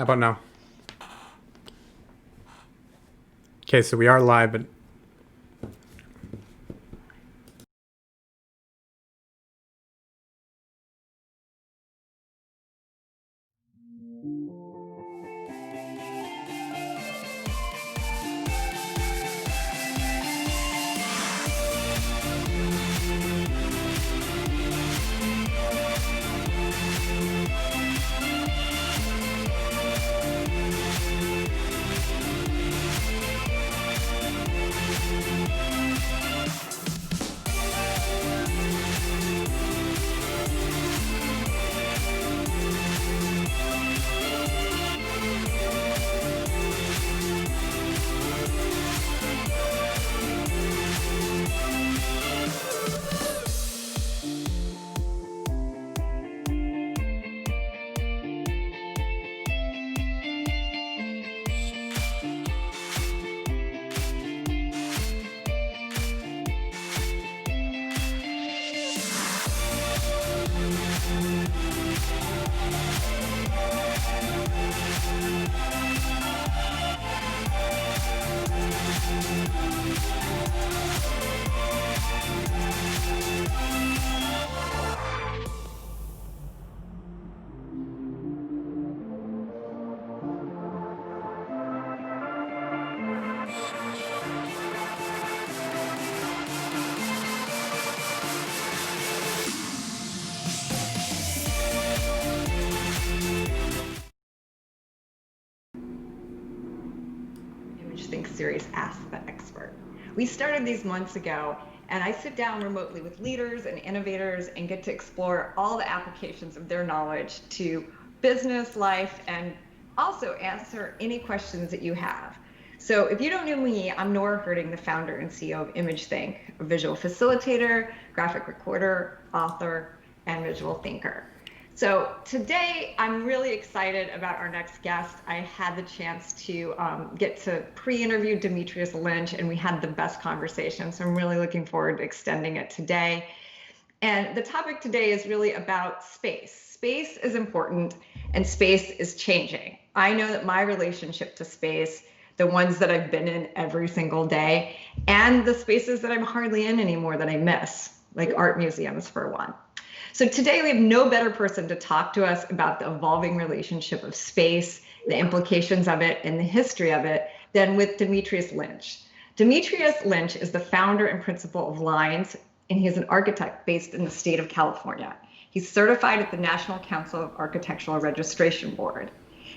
How about now? Okay, so we are live, but ImageThink's series, Ask the Expert. We started these months ago, and I sit down remotely with leaders and innovators and get to explore all the applications of their knowledge to business, life, and also answer any questions that you have. So if you don't know me, I'm Nora Herting, the founder and CEO of ImageThink, a visual facilitator, graphic recorder, author, and visual thinker. So today, I'm really excited about our next guest. I had the chance to get to pre-interview Dimitrius Lynch, and we had the best conversation. So I'm really looking forward to extending it today. And the topic today is really about space. Space is important, and space is changing. I know that my relationship to space, the ones that I've been in every single day, and the spaces that I'm hardly in anymore that I miss, like art museums for one. So today we have no better person to talk to us about the evolving relationship of space, the implications of it, and the history of it than with Dimitrius Lynch. Dimitrius Lynch is the founder and principal of LYNES, and he is an architect based in the state of California. He's certified at the National Council of Architectural Registration Board.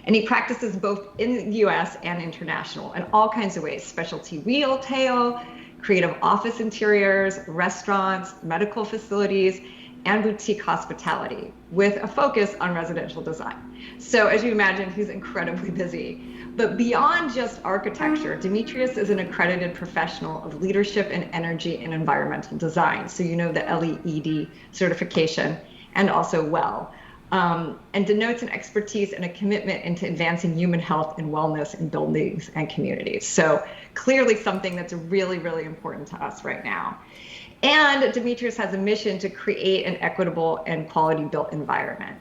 And he practices both in the US and international in all kinds of ways: specialty retail, creative office interiors, restaurants, medical facilities, and boutique hospitality with a focus on residential design. So as you imagine, he's incredibly busy. But beyond just architecture, Dimitrius is an accredited professional of leadership and energy and environmental design. So you know the LEED certification, and also WELL. And denotes an expertise and a commitment into advancing human health and wellness in buildings and communities. So clearly something that's really, really important to us right now. And Dimitrius has a mission to create an equitable and quality built environment.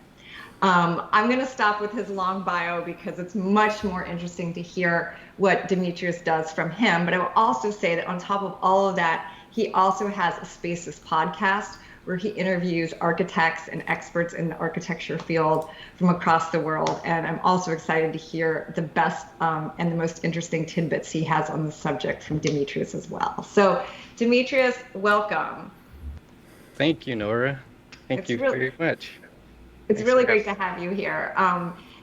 I'm going to stop with his long bio because it's much more interesting to hear what Dimitrius does from him. But I will also say that on top of all of that, he also has a Spaces podcast where he interviews architects and experts in the architecture field from across the world. And I'm also excited to hear the best and the most interesting tidbits he has on the subject from Dimitrius as well. So Dimitrius, welcome. Thank you, Nora. Thank you very much. It's really great to have you here.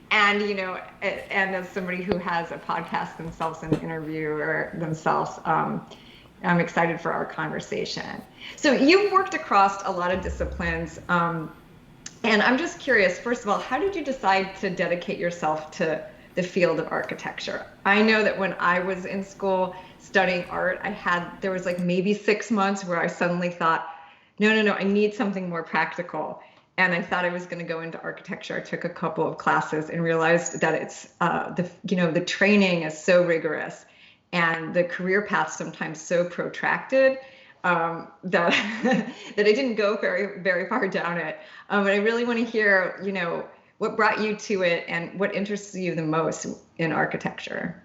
And, you know, and as somebody who has a podcast themselves and interviewer themselves, I'm excited for our conversation. So you've worked across a lot of disciplines. And I'm just curious, first of all, how did you decide to dedicate yourself to the field of architecture? I know that when I was in school studying art, there was like maybe 6 months where I suddenly thought, no, I need something more practical. And I thought I was going to go into architecture. I took a couple of classes and realized that it's, the training is so rigorous and the career path sometimes so protracted that that I didn't go very, very far down it. But I really want to hear, what brought you to it, and what interests you the most in architecture?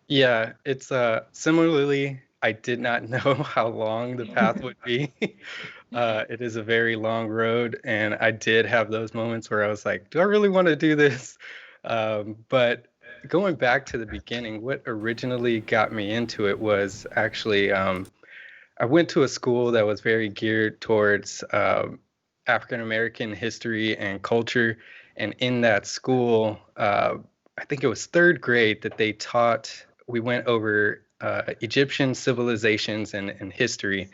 Yeah, it's similarly, I did not know how long the path would be. It is a very long road, and I did have those moments where I was like, do I really want to do this? But going back to the beginning, what originally got me into it was actually I went to a school that was very geared towards African American history and culture. And in that school, I think it was third grade that they taught, we went over Egyptian civilizations and history.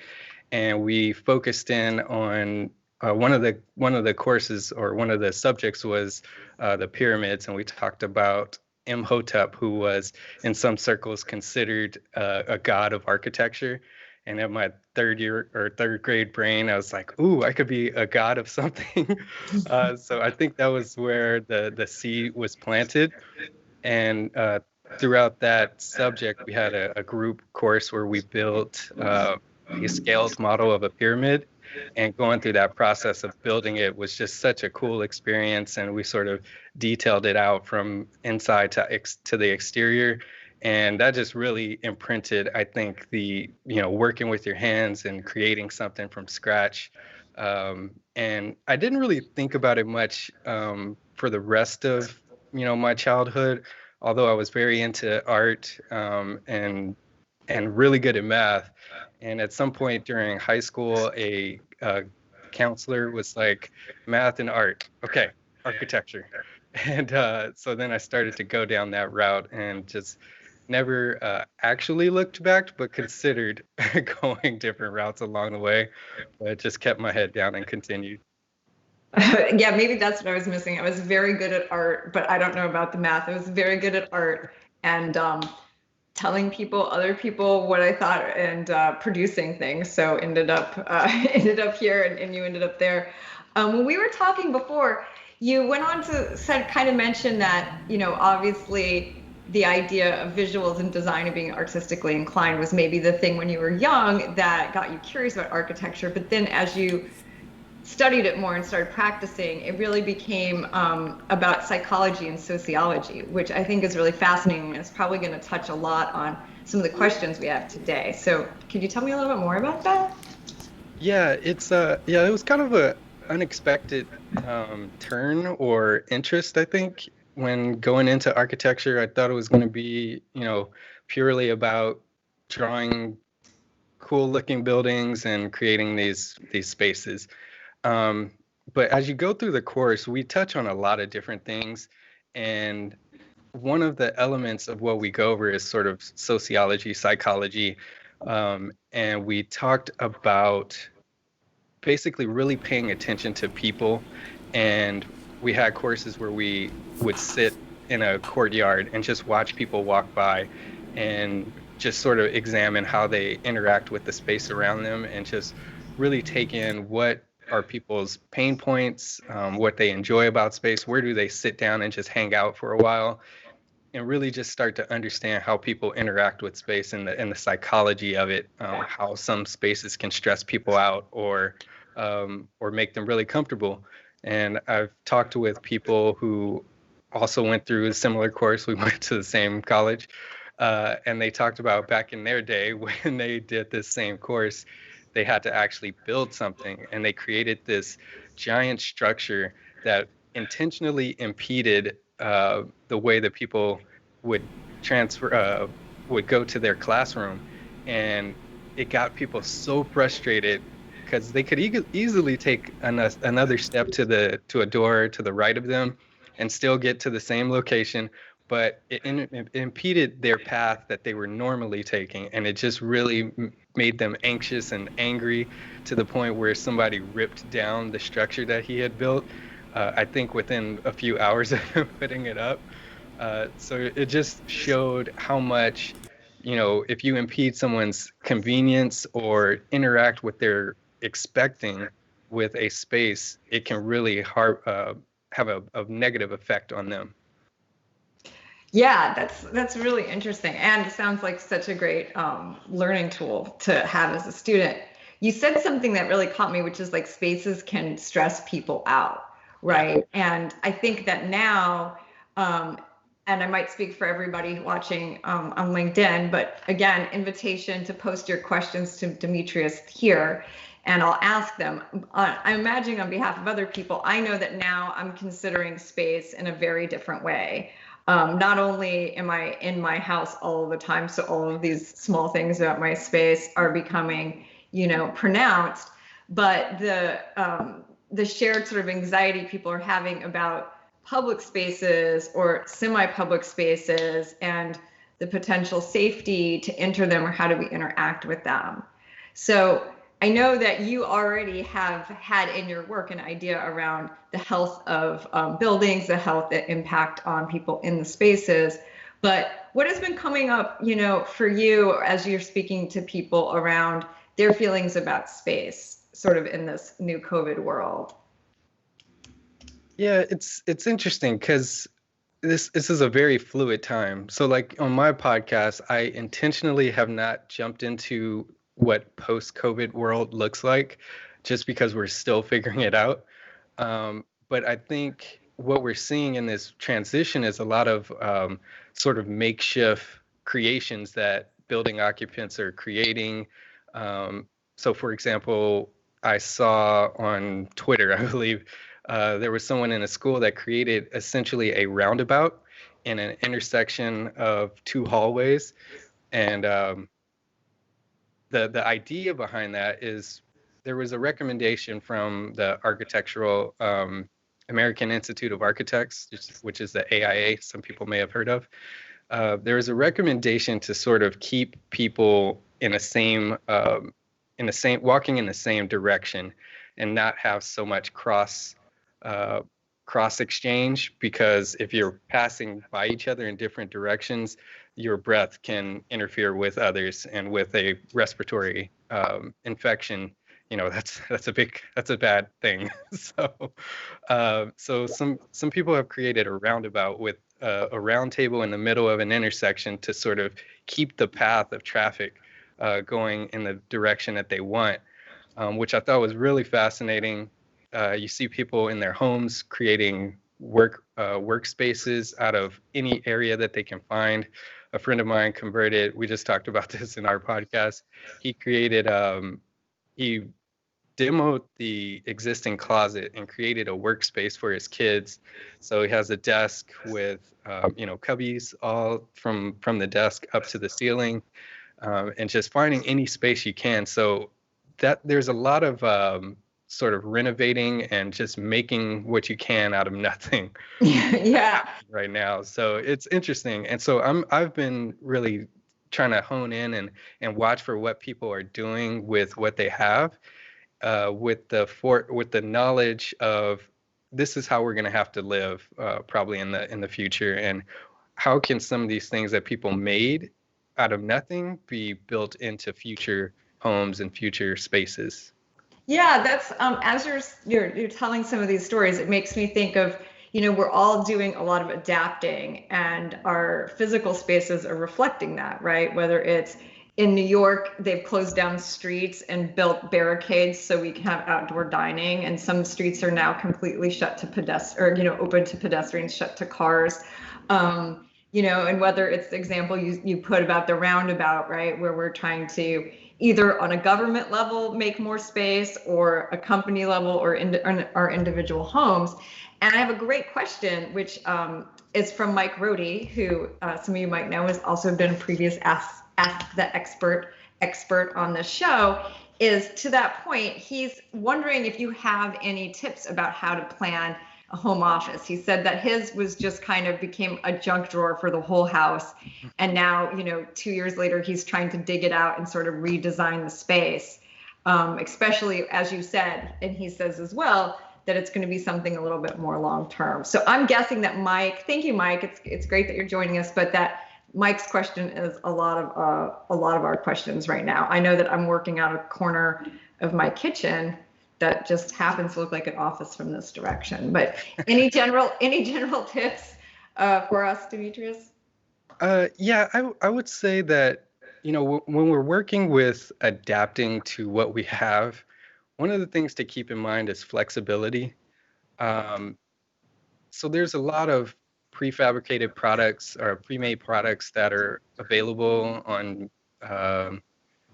And we focused in on one of the courses, or one of the subjects was the pyramids. And we talked about Imhotep, who was in some circles considered a god of architecture. And in my third year or third grade brain, I was like, ooh, I could be a god of something. So I think that was where the seed was planted. And throughout that subject, we had a group course where we built a scaled model of a pyramid. And going through that process of building it was just such a cool experience. And we sort of detailed it out from inside to the exterior. And that just really imprinted, I think, working with your hands and creating something from scratch. And I didn't really think about it much for the rest of, my childhood, although I was very into art and really good at math. And at some point during high school, a counselor was like, math and art. Okay, architecture. And so then I started to go down that route and just never actually looked back, but considered going different routes along the way. But just kept my head down and continued. Yeah, maybe that's what I was missing. I was very good at art, but I don't know about the math. I was very good at art and telling other people what I thought, and producing things. So ended up here, and you ended up there. When we were talking before, you went on to kind of mention that, obviously the idea of visuals and design and being artistically inclined was maybe the thing when you were young that got you curious about architecture. But then as you studied it more and started practicing, it really became about psychology and sociology, which I think is really fascinating, and it's probably going to touch a lot on some of the questions we have today. So could you tell me a little bit more about that? Yeah, it was kind of a unexpected turn or interest, I think. When going into architecture, I thought it was going to be, purely about drawing cool looking buildings and creating these spaces. But as you go through the course, we touch on a lot of different things. And one of the elements of what we go over is sort of sociology, psychology. And we talked about basically really paying attention to people. And we had courses where we would sit in a courtyard and just watch people walk by and just sort of examine how they interact with the space around them, and just really take in what are people's pain points, what they enjoy about space, where do they sit down and just hang out for a while, and really just start to understand how people interact with space and the psychology of it, how some spaces can stress people out or make them really comfortable. And I've talked with people who also went through a similar course. We went to the same college, and they talked about back in their day when they did this same course, they had to actually build something, and they created this giant structure that intentionally impeded the way that people would would go to their classroom. And it got people so frustrated because they could easily take another step to a door to the right of them and still get to the same location, but it impeded their path that they were normally taking. And it just really made them anxious and angry, to the point where somebody ripped down the structure that he had built, I think within a few hours of him putting it up. So it just showed how much, if you impede someone's convenience or interact with their expecting with a space, it can really have a negative effect on them. Yeah, that's really interesting, and it sounds like such a great learning tool to have as a student. You said something that really caught me, which is like spaces can stress people out, right? And I think that now, and I might speak for everybody watching on LinkedIn, but again, invitation to post your questions to Dimitrius here, and I'll ask them. I'm imagining on behalf of other people, I know that now I'm considering space in a very different way. Not only am I in my house all the time, so all of these small things about my space are becoming, pronounced, but the shared sort of anxiety people are having about public spaces or semi-public spaces and the potential safety to enter them, or how do we interact with them. So I know that you already have had in your work an idea around the health of buildings, the health impact on people in the spaces. But what has been coming up, for you as you're speaking to people around their feelings about space, sort of in this new COVID world? Yeah, it's interesting because this is a very fluid time. So like on my podcast, I intentionally have not jumped into what post-COVID world looks like, just because we're still figuring it out. But I think what we're seeing in this transition is a lot of sort of makeshift creations that building occupants are creating. So for example, I saw on Twitter, I believe, there was someone in a school that created essentially a roundabout in an intersection of two hallways. And the idea behind that is there was a recommendation from the Architectural American Institute of Architects, which is the AIA, some people may have heard of. There was a recommendation to sort of keep people in the same walking in the same direction and not have so much cross exchange, because if you're passing by each other in different directions, your breath can interfere with others, and with a respiratory infection, that's a bad thing. So some people have created a roundabout with a round table in the middle of an intersection to sort of keep the path of traffic going in the direction that they want, which I thought was really fascinating. You see people in their homes creating workspaces out of any area that they can find. A friend of mine converted, we just talked about this in our podcast. He created, he demoed the existing closet and created a workspace for his kids. So he has a desk with, cubbies all from the desk up to the ceiling, and just finding any space you can. So that there's a lot of sort of renovating and just making what you can out of nothing. Yeah. Right now. So it's interesting. And so I've been really trying to hone in and watch for what people are doing with what they have, with the knowledge of this is how we're going to have to live probably in the future, and how can some of these things that people made out of nothing be built into future homes and future spaces. Yeah, that's as you're telling some of these stories, it makes me think of, we're all doing a lot of adapting, and our physical spaces are reflecting that, right? Whether it's in New York, they've closed down streets and built barricades so we can have outdoor dining, and some streets are now completely shut to open to pedestrians, shut to cars. And whether it's the example you put about the roundabout, right, where we're trying to either on a government level make more space, or a company level, or in our individual homes. And I have a great question, which is from Mike Rohde, who some of you might know has also been a previous Ask the expert on the show. Is to that point, he's wondering if you have any tips about how to plan a home office. He said that his was just kind of became a junk drawer for the whole house. And now, 2 years later, he's trying to dig it out and sort of redesign the space, especially as you said, and he says as well, that it's going to be something a little bit more long term. So I'm guessing that Mike, thank you, Mike. It's great that you're joining us, but that Mike's question is a lot of our questions right now. I know that I'm working out a corner of my kitchen that just happens to look like an office from this direction. But any general tips for us, Dimitrius? Yeah, I would say that, when we're working with adapting to what we have, one of the things to keep in mind is flexibility. Um, so there's a lot of prefabricated products or pre-made products that are available on um,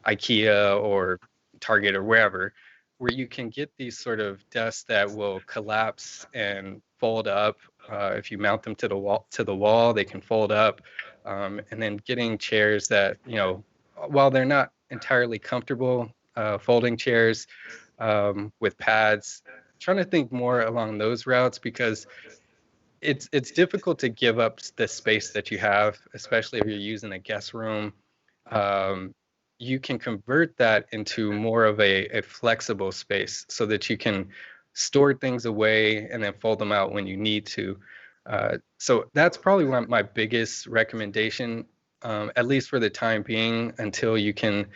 IKEA or Target or wherever, where you can get these sort of desks that will collapse and fold up. If you mount them to the wall, they can fold up. And then getting chairs that, while they're not entirely comfortable, folding chairs with pads, trying to think more along those routes because it's difficult to give up the space that you have, especially if you're using a guest room. um, you can convert that into more of a flexible space so that you can store things away and then fold them out when you need to. So that's probably my biggest recommendation, at least for the time being, until you can,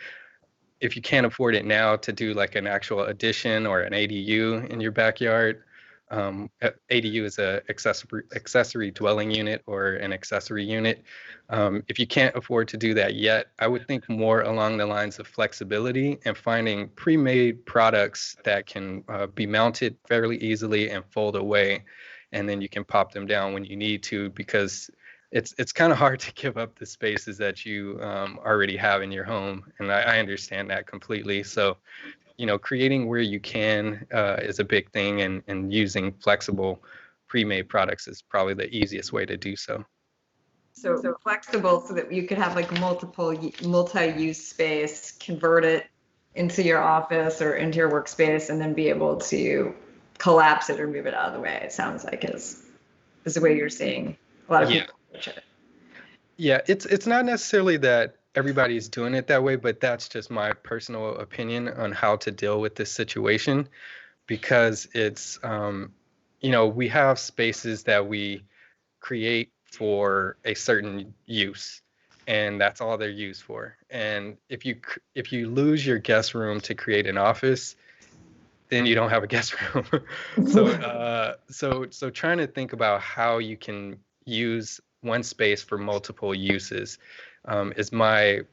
if you can't afford it now, to do like an actual addition or an ADU in your backyard. ADU is a accessory dwelling unit or an accessory unit. If you can't afford to do that yet, I would think more along the lines of flexibility and finding pre-made products that can be mounted fairly easily and fold away, and then you can pop them down when you need to, because it's kind of hard to give up the spaces that you already have in your home, and I understand that completely. So, creating where you can is a big thing, and using flexible pre-made products is probably the easiest way to do so. So flexible so that you could have like multi-use space, convert it into your office or into your workspace, and then be able to collapse it or move it out of the way. It sounds like is the way you're seeing a lot of Yeah. people approach it. Yeah, it's not necessarily that everybody's doing it that way, but that's just my personal opinion on how to deal with this situation, because it's we have spaces that we create for a certain use, and that's all they're used for. And if you lose your guest room to create an office, then you don't have a guest room. So trying to think about how you can use one space for multiple uses is my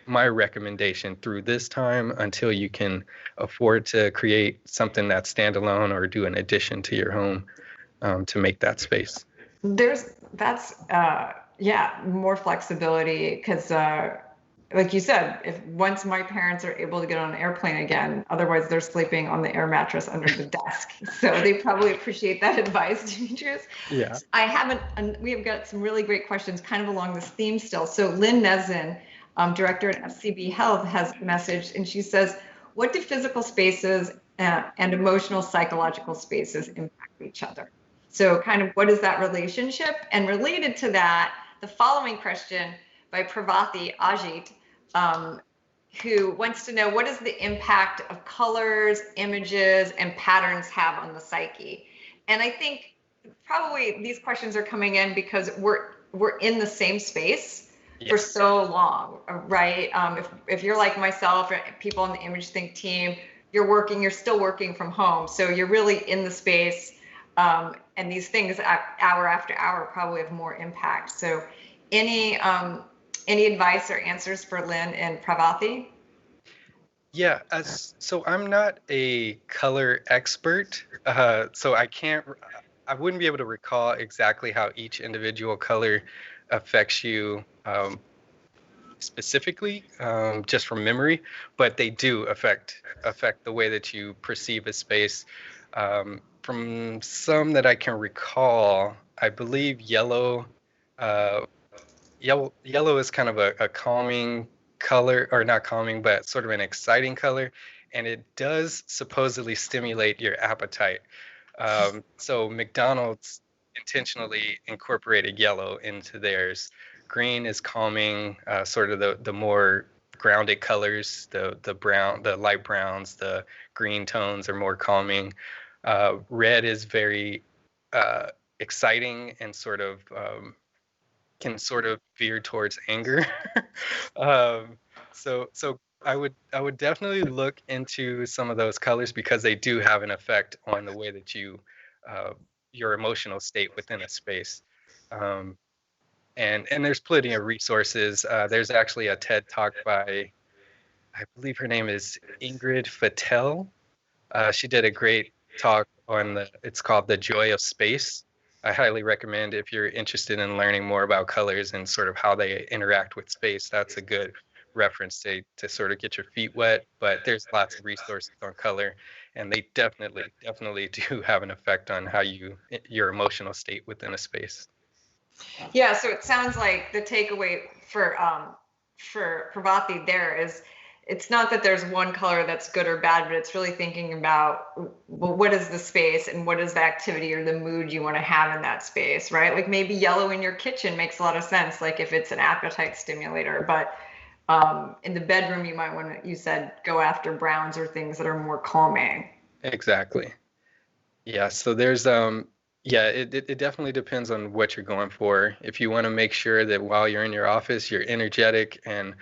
recommendation through this time, until you can afford to create something that's standalone or do an addition to your home to make that space. Yeah, more flexibility because like you said, if once my parents are able to get on an airplane again, otherwise they're sleeping on the air mattress under the desk. So they probably appreciate that advice, Dimitrius. Yeah. We have got some really great questions kind of along this theme still. So Lynn Nezin, director at FCB Health, has messaged, and she says, what do physical spaces and emotional psychological spaces impact each other? So kind of what is that relationship? And related to that, the following question by Pravathi Ajit, who wants to know, what is the impact of colors, images, and patterns have on the psyche? And I think probably these questions are coming in because we're in the same space for so long, right? If you're like myself, or people on the ImageThink team, you're still working from home. So you're really in the space. And these things hour after hour probably have more impact. So any advice or answers for Lynn and Pravathi? Yeah, so I'm not a color expert, so I wouldn't be able to recall exactly how each individual color affects you specifically, just from memory, but they do affect the way that you perceive a space. From some that I can recall, I believe yellow is kind of a calming color, or not calming, but sort of an exciting color, and it does supposedly stimulate your appetite. So McDonald's intentionally incorporated yellow into theirs. Green is calming, sort of the more grounded colors, the light browns, the green tones are more calming. Red is very exciting and can sort of veer towards anger. So I would definitely look into some of those colors, because they do have an effect on the way that uh, your emotional state within a space. Um, and there's plenty of resources. There's actually a TED talk by, I believe her name is Ingrid Fattel. She did a great talk it's called The Joy of Space. I highly recommend if you're interested in learning more about colors and sort of how they interact with space. That's a good reference to sort of get your feet wet. But there's lots of resources on color, and they definitely do have an effect on how your emotional state within a space. Yeah, so it sounds like the takeaway for Prabhati there is it's not that there's one color that's good or bad, but it's really thinking about, well, what is the space and what is the activity or the mood you want to have in that space, right? Like maybe yellow in your kitchen makes a lot of sense, like if it's an appetite stimulator, but in the bedroom you might want to, you said, go after browns or things that are more calming. Exactly. Yeah, so there's yeah, it definitely depends on what you're going for. If you want to make sure that while you're in your office, you're energetic and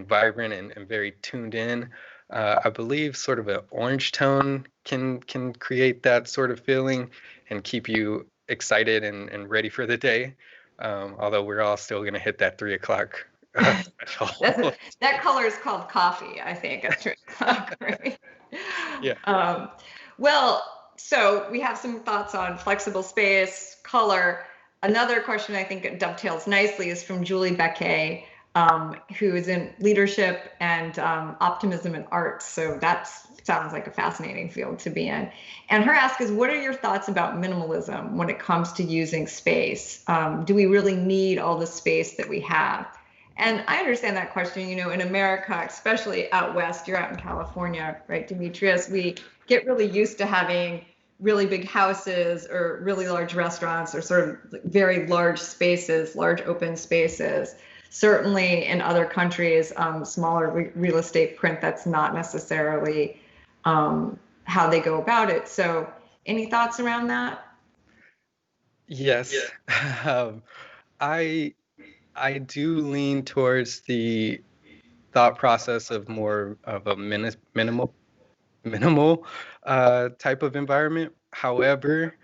vibrant and very tuned in, I believe sort of an orange tone can create that sort of feeling and keep you excited and ready for the day. Although we're all still gonna hit that 3 o'clock threshold. That color is called coffee, I think. At 3 o'clock, right? Yeah. Well, so we have some thoughts on flexible space, color. Another question I think dovetails nicely is from Julie Becquet, who is in leadership and optimism and arts. So that sounds like a fascinating field to be in. And her ask is, what are your thoughts about minimalism when it comes to using space? Do we really need all the space that we have? And I understand that question. You know, in America, especially out west, you're out in California, right, Dimitrius? We get really used to having really big houses or really large restaurants or sort of very large spaces, large open spaces. Certainly in other countries, smaller real estate print, that's not necessarily how they go about it. So any thoughts around that? Yes. Um, I I do lean towards the thought process of more of a minimal type of environment. However,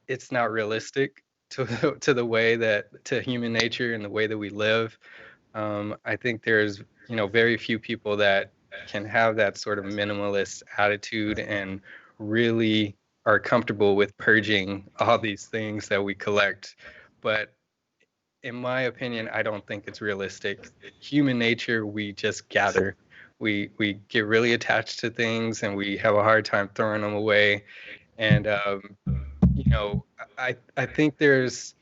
it's not realistic to to the way that to human nature and the way that we live. I think there's very few people that can have that sort of minimalist attitude and really are comfortable with purging all these things that we collect. But in my opinion, I don't think it's realistic. Human nature, we just gather. We get really attached to things and we have a hard time throwing them away. And you know, I think there's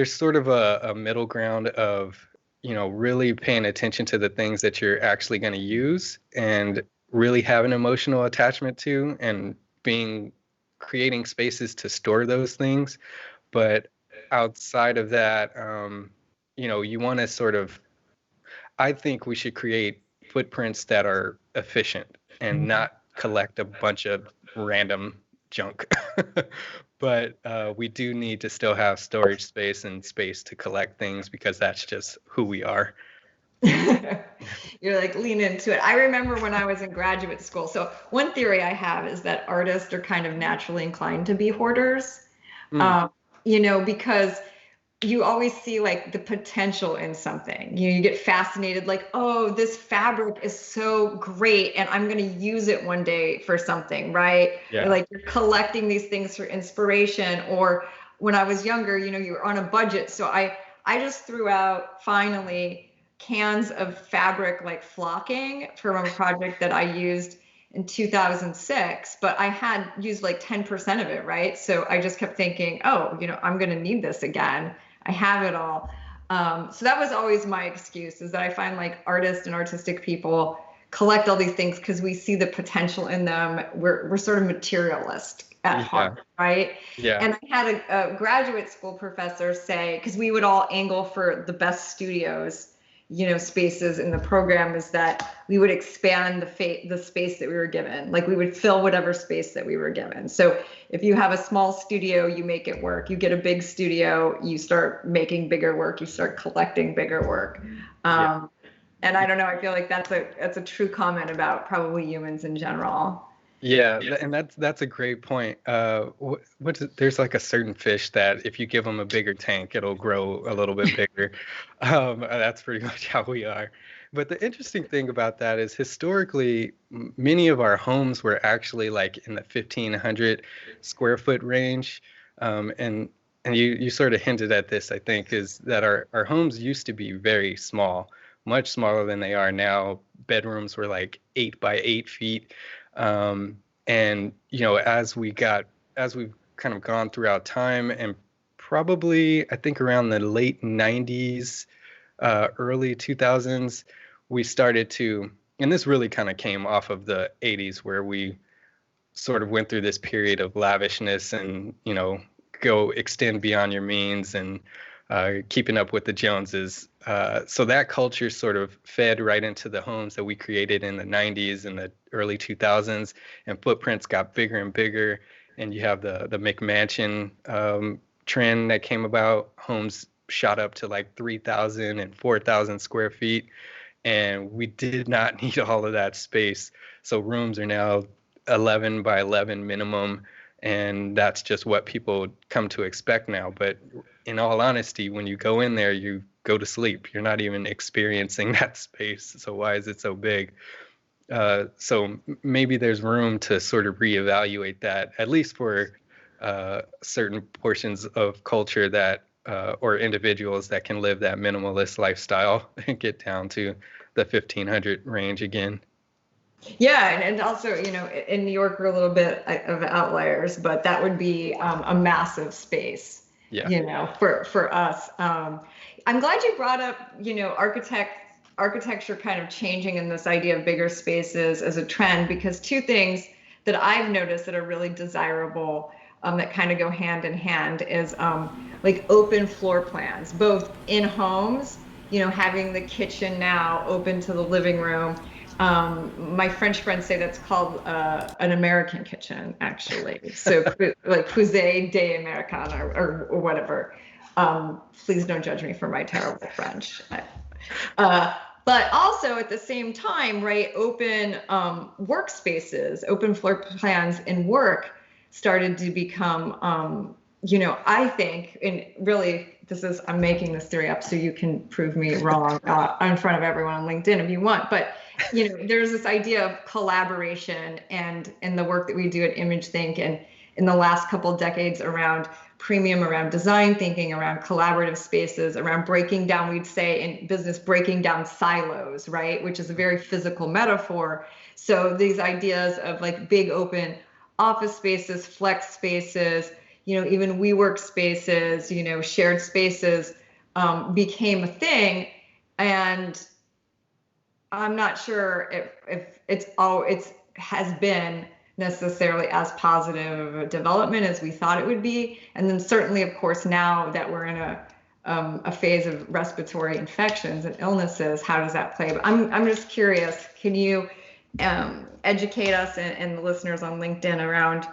sort of a middle ground of really paying attention to the things that you're actually going to use and really have an emotional attachment to and being creating spaces to store those things. But outside of that, you want to sort of, I think we should create footprints that are efficient and not collect a bunch of random junk. But we do need to still have storage space and space to collect things because that's just who we are. You're like lean into it. I remember when I was in graduate school. So one theory I have is that artists are kind of naturally inclined to be hoarders. Because you always see like the potential in something. You get fascinated, like, oh, this fabric is so great and I'm going to use it one day for something, right? Yeah. Or like you're collecting these things for inspiration. Or when I was younger, you were on a budget. So I just threw out finally cans of fabric like flocking from a project that I used in 2006, but I had used like 10% of it, right? So I just kept thinking, oh, I'm going to need this again. I have it all. So that was always my excuse, is that I find like artists and artistic people collect all these things because we see the potential in them. We're sort of materialist at heart, right? Yeah. And I had a graduate school professor say, because we would all angle for the best studios, spaces in the program, is that we would expand the space that we were given. Like we would fill whatever space that we were given. So if you have a small studio, you make it work. You get a big studio, you start making bigger work. You start collecting bigger work. And I don't know. I feel like that's a true comment about probably humans in general. Yeah, and that's a great point. There's like a certain fish that if you give them a bigger tank, it'll grow a little bit bigger. That's pretty much how we are. But the interesting thing about that is historically, many of our homes were actually like in the 1,500 square foot range. And you sort of hinted at this, I think, is that our homes used to be very small, much smaller than they are now. Bedrooms were like 8 by 8 feet. And, as we've kind of gone throughout time, and probably, I think around the late 90s, early 2000s, we started to, and this really kind of came off of the 80s, where we sort of went through this period of lavishness and, go extend beyond your means and keeping up with the Joneses. So that culture sort of fed right into the homes that we created in the 90s and the early 2000s, and footprints got bigger and bigger. And you have the McMansion trend that came about. Homes shot up to like 3,000 and 4,000 square feet. And we did not need all of that space. So rooms are now 11 by 11 minimum. And that's just what people come to expect now. But in all honesty, when you go in there, you go to sleep. You're not even experiencing that space. So why is it so big? So maybe there's room to sort of reevaluate that, at least for certain portions of culture that or individuals that can live that minimalist lifestyle and get down to the 1,500 range again. Yeah, and also, in New York, we're a little bit of outliers, but that would be a massive space, Yeah. For us. I'm glad you brought up, architecture kind of changing in this idea of bigger spaces as a trend, because two things that I've noticed that are really desirable that kind of go hand in hand is like open floor plans, both in homes, having the kitchen now open to the living room. My French friends say that's called an American kitchen, actually. So like Fusée des Américains or whatever. Please don't judge me for my terrible French. But also at the same time, right, open workspaces, open floor plans in work started to become, I think, and really, I'm making this theory up so you can prove me wrong in front of everyone on LinkedIn if you want. But, there's this idea of collaboration and in the work that we do at ImageThink and in the last couple of decades around premium, around design thinking, around collaborative spaces, around breaking down, we'd say in business, breaking down silos, right? Which is a very physical metaphor. So these ideas of like big open office spaces, flex spaces, even WeWork spaces, shared spaces became a thing. And I'm not sure if it has been necessarily as positive of a development as we thought it would be. And then certainly, of course, now that we're in a phase of respiratory infections and illnesses, how does that play? But I'm just curious, can you educate us and the listeners on LinkedIn around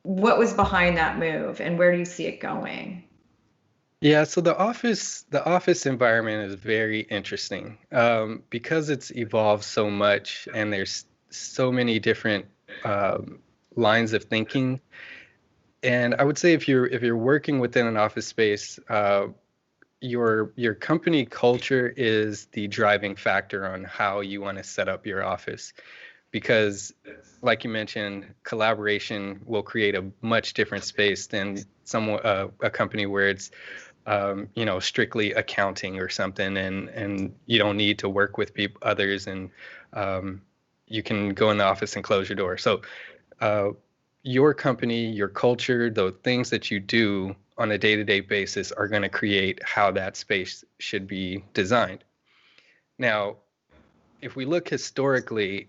what was behind that move and where do you see it going? Yeah, so the office environment is very interesting because it's evolved so much, and there's so many different lines of thinking. And I would say if you're working within an office space, your company culture is the driving factor on how you want to set up your office. Because, like you mentioned, collaboration will create a much different space than a company where it's strictly accounting or something, and you don't need to work with others, and you can go in the office and close your door. So your company, your culture, the things that you do on a day-to-day basis are going to create how that space should be designed. Now, if we look historically,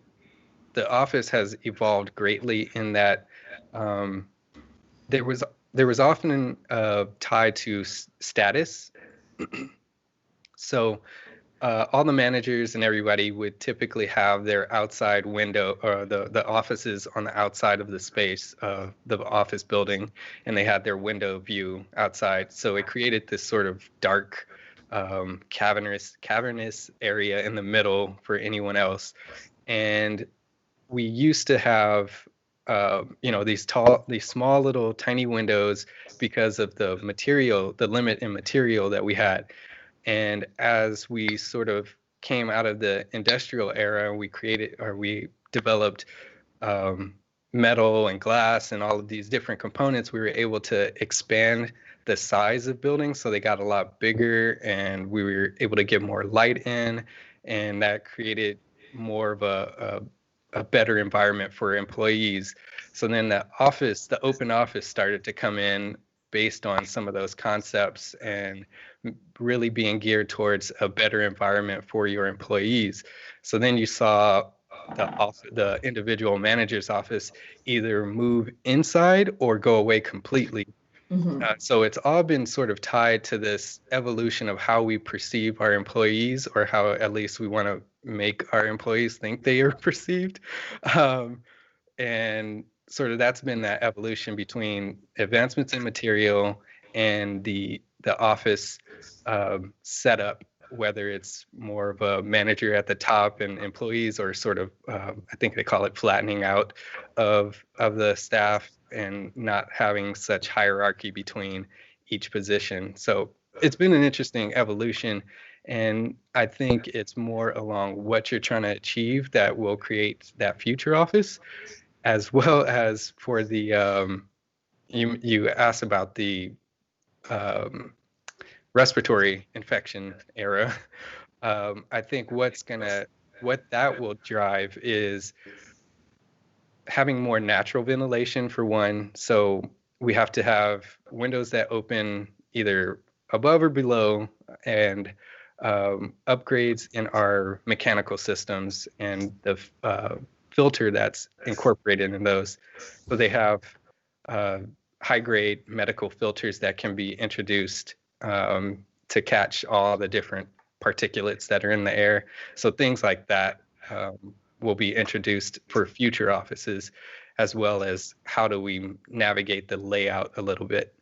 the office has evolved greatly in that there was often tied to status. So all the managers and everybody would typically have their outside window, or the offices on the outside of the space, the office building, and they had their window view outside. So it created this sort of dark, cavernous area in the middle for anyone else. And we used to have these small little tiny windows because of the limit in material that we had. And as we sort of came out of the industrial era, we developed metal and glass and all of these different components. We were able to expand the size of buildings, so they got a lot bigger, and we were able to get more light in, and that created more of a better environment for employees. So then the open office started to come in based on some of those concepts and really being geared towards a better environment for your employees. So then you saw the individual manager's office either move inside or go away completely. So it's all been sort of tied to this evolution of how we perceive our employees, or how at least we want to make our employees think they are perceived. And sort of that's been that evolution between advancements in material and the office setup, whether it's more of a manager at the top and employees, or sort of I think they call it flattening out of the staff and not having such hierarchy between each position. So it's been an interesting evolution, and I think it's more along what you're trying to achieve that will create that future office, as well as for the you asked about the respiratory infection era. I think what that will drive is having more natural ventilation, for one. So we have to have windows that open either above or below, and upgrades in our mechanical systems and the filter that's incorporated in those. So they have high-grade medical filters that can be introduced to catch all the different particulates that are in the air. So things like that will be introduced for future offices, as well as how do we navigate the layout a little bit.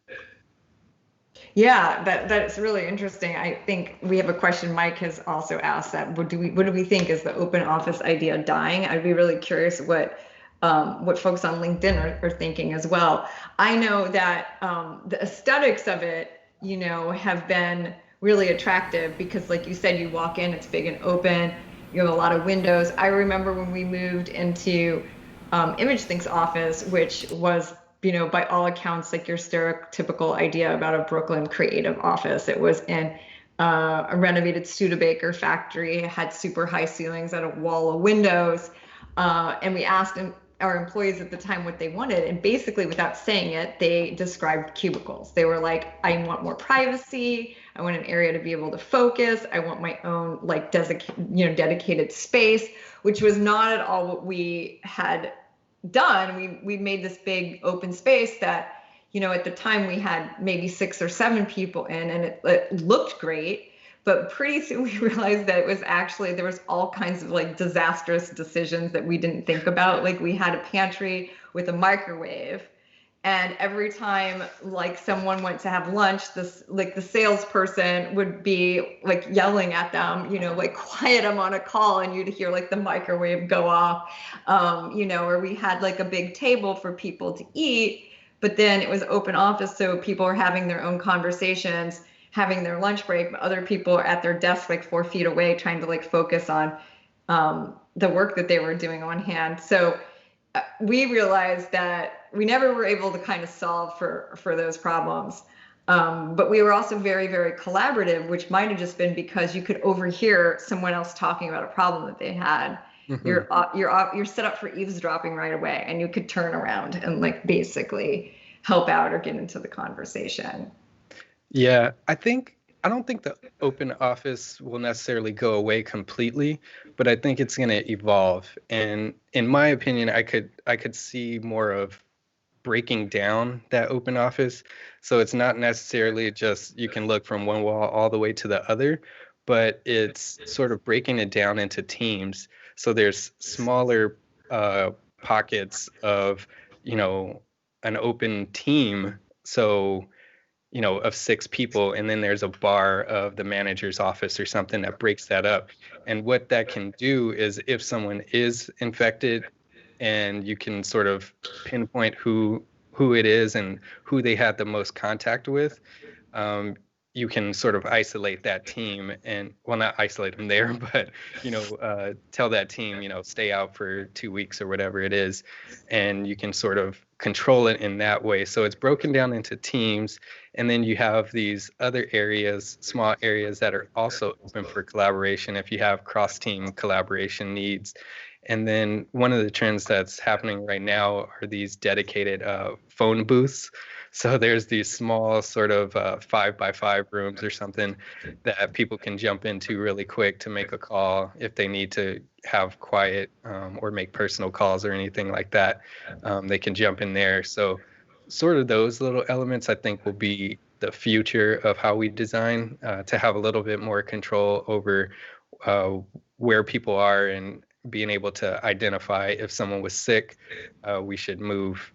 Yeah, that's really interesting. I think we have a question Mike has also asked, that what do we think, is the open office idea dying? I'd be really curious what folks on LinkedIn are thinking as well. I know that the aesthetics of it, have been really attractive, because like you said, you walk in, it's big and open, you have a lot of windows. I remember when we moved into ImageThink's office, which was, by all accounts, like your stereotypical idea about a Brooklyn creative office. It was in a renovated Studebaker factory. It had super high ceilings and a wall of windows. And we asked our employees at the time what they wanted. And basically, without saying it, they described cubicles. They were like, I want more privacy. I want an area to be able to focus. I want my own dedicated space, which was not at all what we had done. We made this big open space that, at the time we had maybe 6 or 7 people in, and it looked great. But pretty soon we realized that it was actually, there was all kinds of like disastrous decisions that we didn't think about. Like, we had a pantry with a microwave, and every time like someone went to have lunch, the salesperson would be like yelling at them, like quiet, I'm on a call, and you'd hear like the microwave go off, or we had like a big table for people to eat, but then it was open office. So people are having their own conversations, having their lunch break, but other people are at their desk like 4 feet away trying to like focus on the work that they were doing on hand. So we realized that we never were able to kind of solve for those problems. But we were also very, very collaborative, which might have just been because you could overhear someone else talking about a problem that they had. Mm-hmm. You're set up for eavesdropping right away, and you could turn around and like basically help out or get into the conversation. Yeah, I don't think the open office will necessarily go away completely, but I think it's going to evolve. And in my opinion, I could see more of breaking down that open office. So it's not necessarily just you can look from one wall all the way to the other, but it's sort of breaking it down into teams. So there's smaller pockets of, an open team. So of 6 people, and then there's a bar of the manager's office or something that breaks that up. And what that can do is, if someone is infected, and you can sort of pinpoint who it is and who they had the most contact with, you can sort of isolate that team and, well, not isolate them there, but, tell that team, stay out for 2 weeks or whatever it is, and you can sort of control it in that way. So it's broken down into teams, and then you have these other areas, small areas that are also open for collaboration if you have cross-team collaboration needs. And then one of the trends that's happening right now are these dedicated phone booths. So there's these small sort of 5x5 rooms or something that people can jump into really quick to make a call if they need to have quiet or make personal calls or anything like that. They can jump in there. So sort of those little elements, I think, will be the future of how we design, to have a little bit more control over where people are and being able to identify if someone was sick. We should move,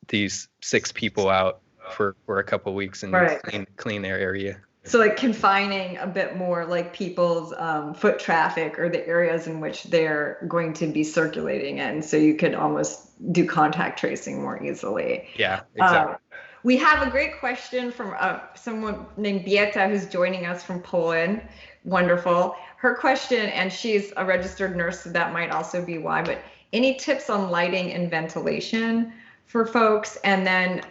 these 6 people out for a couple of weeks and Right. clean their area. So like confining a bit more like people's foot traffic or the areas in which they're going to be circulating in, so you could almost do contact tracing more easily. Yeah, exactly. We have a great question from someone named Bieta who's joining us from Poland. Wonderful. Her question, and she's a registered nurse, so that might also be why, but any tips on lighting and ventilation for folks? And then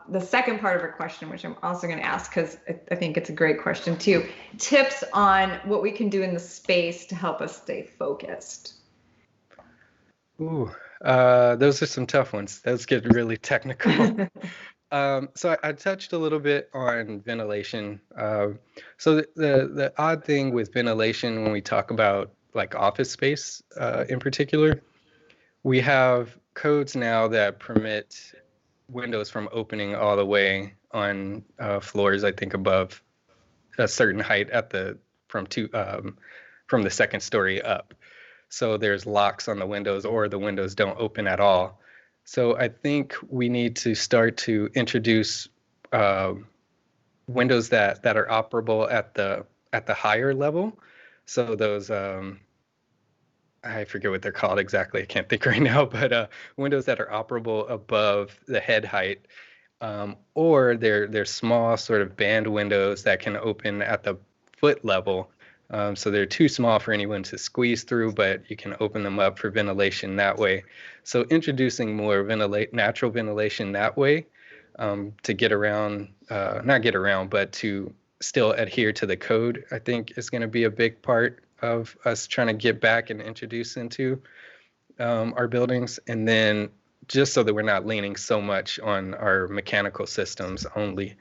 the second part of her question, which I'm also going to ask because I think it's a great question too, tips on what we can do in the space to help us stay focused. Ooh, those are some tough ones. Those get really technical. So I touched a little bit on ventilation. So the odd thing with ventilation when we talk about like office space in particular, we have codes now that permit windows from opening all the way on floors, I think, above a certain height from the second story up. So there's locks on the windows, or the windows don't open at all. So I think we need to start to introduce windows that are operable at the higher level. So those I forget what they're called exactly. I can't think right now, but windows that are operable above the head height, or they're small sort of band windows that can open at the foot level. So they're too small for anyone to squeeze through, but you can open them up for ventilation that way. So introducing more natural ventilation that way, to get around, not get around, but to still adhere to the code, I think is going to be a big part of us trying to get back and introduce into our buildings. And then just so that we're not leaning so much on our mechanical systems only.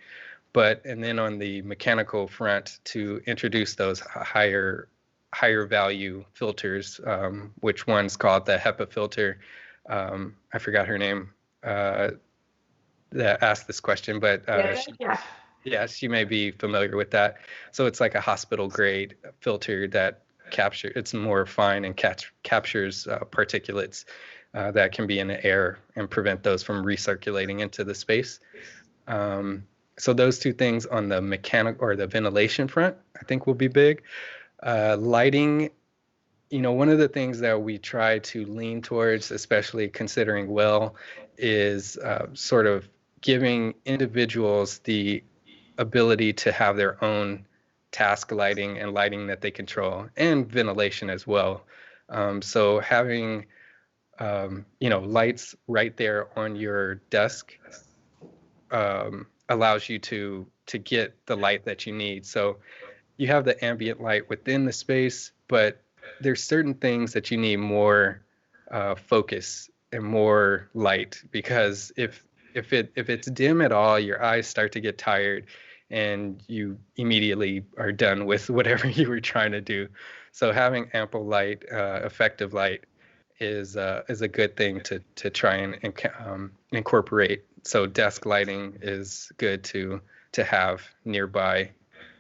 And then on the mechanical front, to introduce those higher value filters, which one's called the HEPA filter. I forgot her name that asked this question, but she may be familiar with that. So it's like a hospital grade filter that it's more fine and captures particulates that can be in the air and prevent those from recirculating into the space. So those two things on the mechanic or the ventilation front, I think will be big. Lighting, one of the things that we try to lean towards, especially considering is sort of giving individuals the ability to have their own task lighting and lighting that they control, and ventilation as well. So having, lights right there on your desk allows you to get the light that you need. So you have the ambient light within the space, but there's certain things that you need more focus and more light, because if it's dim at all, your eyes start to get tired and you immediately are done with whatever you were trying to do. So having ample light, effective light is a good thing to try and incorporate. So desk lighting is good to have nearby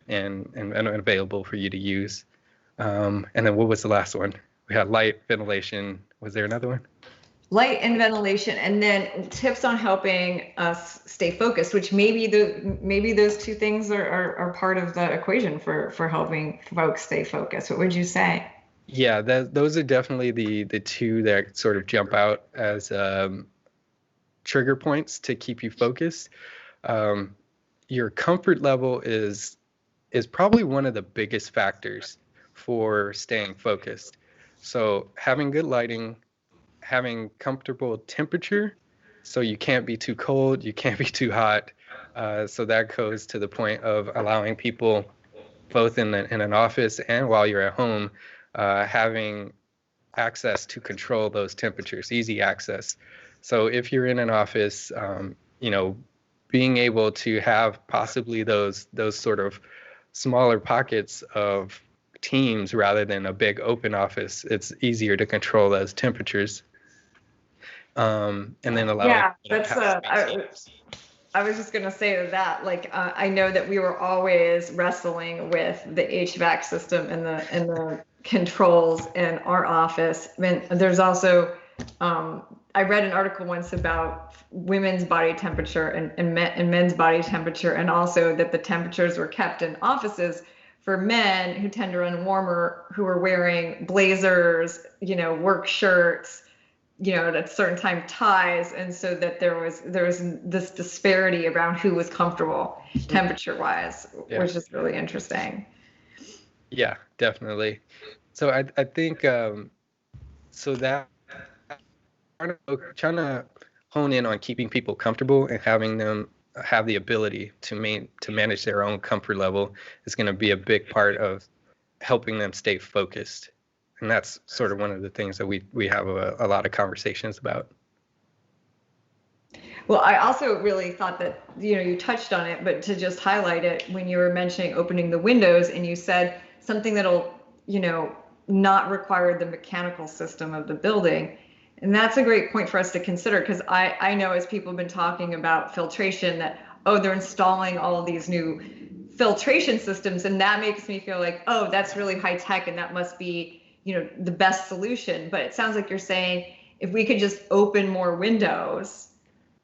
and available for you to use. And then what was the last one? We had light, ventilation. Was there another one? Light and ventilation, and then tips on helping us stay focused, which maybe those two things are part of the equation for helping folks stay focused. What would you say? Yeah, those are definitely the two that sort of jump out as trigger points to keep you focused. your comfort level is probably one of the biggest factors for staying focused. So having good lighting, having comfortable temperature, so you can't be too cold, you can't be too hot. So that goes to the point of allowing people, both in an office and while you're at home, having access to control those temperatures, easy access. So if you're in an office, you know, being able to have possibly those sort of smaller pockets of teams rather than a big open office, it's easier to control those temperatures. And then allowing Yeah, that's I was just gonna say that, like, I know that we were always wrestling with the HVAC system and the controls in our office. I mean, there's also, I read an article once about women's body temperature and men's body temperature, and also that the temperatures were kept in offices for men who tend to run warmer, who are wearing blazers, work shirts, at a certain time ties, and so that there was this disparity around who was comfortable temperature wise, which is really interesting. Yeah, definitely. So I think so that trying to hone in on keeping people comfortable and having them have the ability to manage their own comfort level is going to be a big part of helping them stay focused. And that's sort of one of the things that we have a lot of conversations about. Well, I also really thought that, you touched on it, but to just highlight it, when you were mentioning opening the windows and you said something that'll, not require the mechanical system of the building. And that's a great point for us to consider, because I know, as people have been talking about filtration, that, they're installing all of these new filtration systems. And that makes me feel like, that's really high tech and that must be, the best solution. But it sounds like you're saying if we could just open more windows,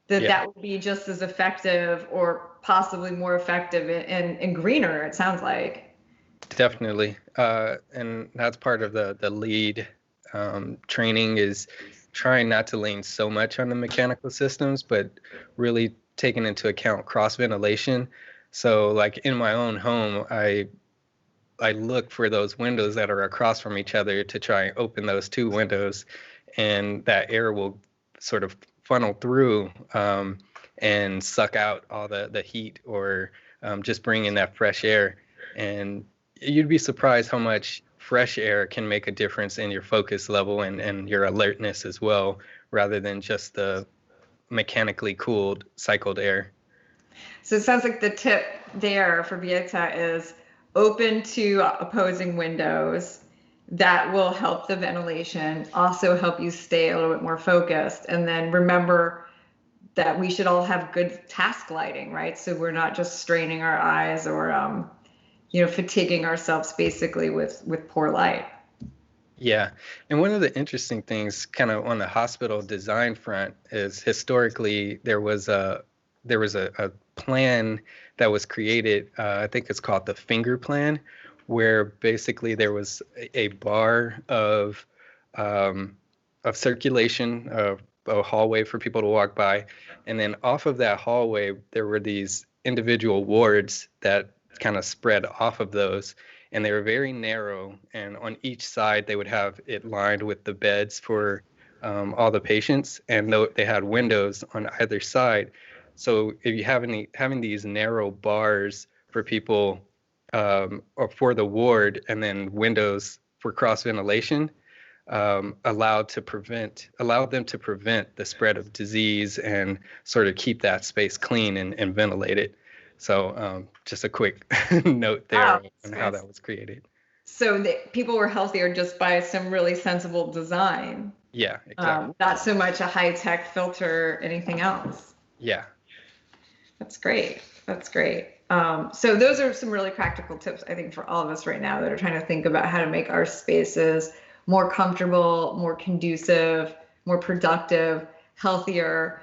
that would be just as effective, or possibly more effective and greener, it sounds like. Definitely. And that's part of the lead training, is trying not to lean so much on the mechanical systems, but really taking into account cross ventilation. So like in my own home, I look for those windows that are across from each other to try and open those two windows, and that air will sort of funnel through and suck out all the heat, or just bring in that fresh air. And you'd be surprised how much fresh air can make a difference in your focus level and your alertness as well, rather than just the mechanically cooled cycled air. So it sounds like the tip there for Vieta is open to opposing windows. That will help the ventilation, also help you stay a little bit more focused. And then remember that we should all have good task lighting, right? So we're not just straining our eyes or, fatiguing ourselves basically with poor light. Yeah. And one of the interesting things kind of on the hospital design front is, historically there was a plan that was created, I think it's called the finger plan, where basically there was a bar of circulation, of a hallway for people to walk by, and then off of that hallway there were these individual wards that kind of spread off of those, and they were very narrow, and on each side they would have it lined with the beds for all the patients, and they had windows on either side. So if you have having these narrow bars for people, or for the ward, and then windows for cross ventilation, allowed them to prevent the spread of disease and sort of keep that space clean and ventilated. So just a quick note there on how that was created. So people were healthier just by some really sensible design. Yeah, exactly. Not so much a high-tech filter, anything else. Yeah. That's great. So those are some really practical tips, I think, for all of us right now that are trying to think about how to make our spaces more comfortable, more conducive, more productive, healthier.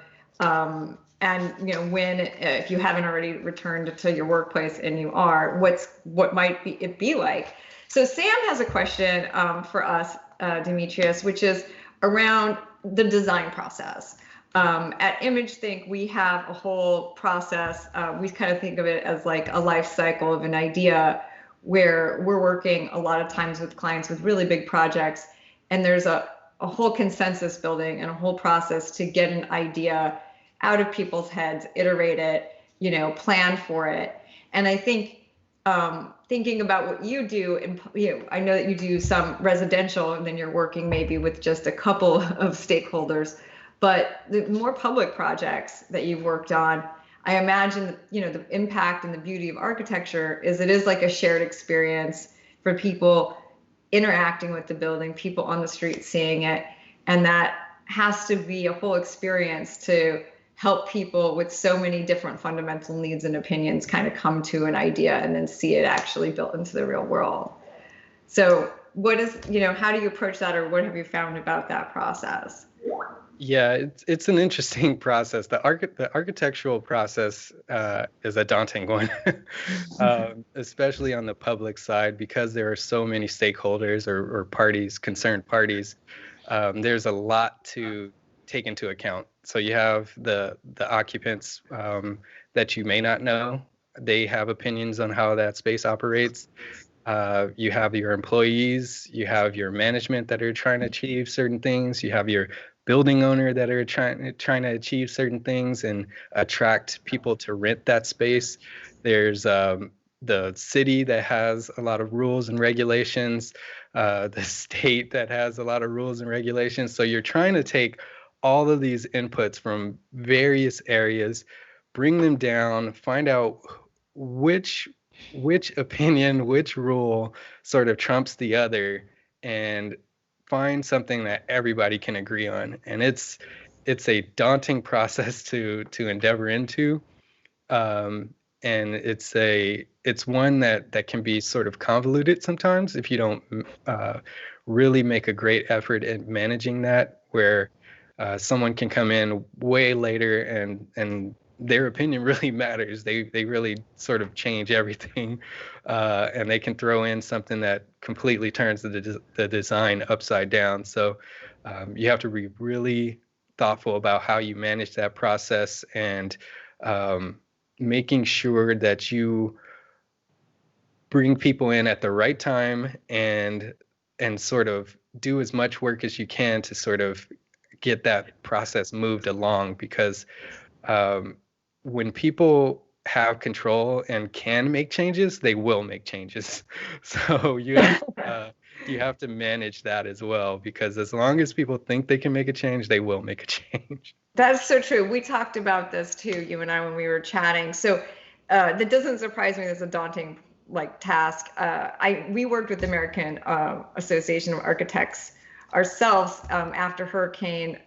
And if you haven't already returned to your workplace and you are, what might it be like? So Sam has a question for us, Dimitrius, which is around the design process. At ImageThink, we have a whole process. We kind of think of it as like a life cycle of an idea, where we're working a lot of times with clients with really big projects, and there's a whole consensus building and a whole process to get an idea out of people's heads, iterate it, plan for it. And I think thinking about what you do, and I know that you do some residential, and then you're working maybe with just a couple of stakeholders, but the more public projects that you've worked on, I imagine, the impact and the beauty of architecture is it is like a shared experience for people interacting with the building, people on the street seeing it, and that has to be a whole experience to help people with so many different fundamental needs and opinions kind of come to an idea and then see it actually built into the real world. So how do you approach that, or what have you found about that process? Yeah, it's an interesting process. The architectural process is a daunting one, especially on the public side, because there are so many stakeholders or parties, concerned parties. There's a lot to take into account. So you have the occupants that you may not know. They have opinions on how that space operates. You have your employees, you have your management that are trying to achieve certain things, you have your building owner that are trying to achieve certain things and attract people to rent that space. There's the city that has a lot of rules and regulations, the state that has a lot of rules and regulations. So you're trying to take all of these inputs from various areas, bring them down, find out which opinion, which rule sort of trumps the other, and find something that everybody can agree on. And it's a daunting process to endeavor into. And it's one that can be sort of convoluted sometimes if you don't really make a great effort at managing that, where someone can come in way later and their opinion really matters. They really sort of change everything, and they can throw in something that completely turns the design upside down. So you have to be really thoughtful about how you manage that process, and making sure that you bring people in at the right time and sort of do as much work as you can to sort of get that process moved along, because when people have control and can make changes, they will make changes. So you have to manage that as well, because as long as people think they can make a change, they will make a change. That's so true. We talked about this too, you and I, when we were chatting. So that doesn't surprise me. That's a daunting task. We worked with the American Association of Architects ourselves after Hurricane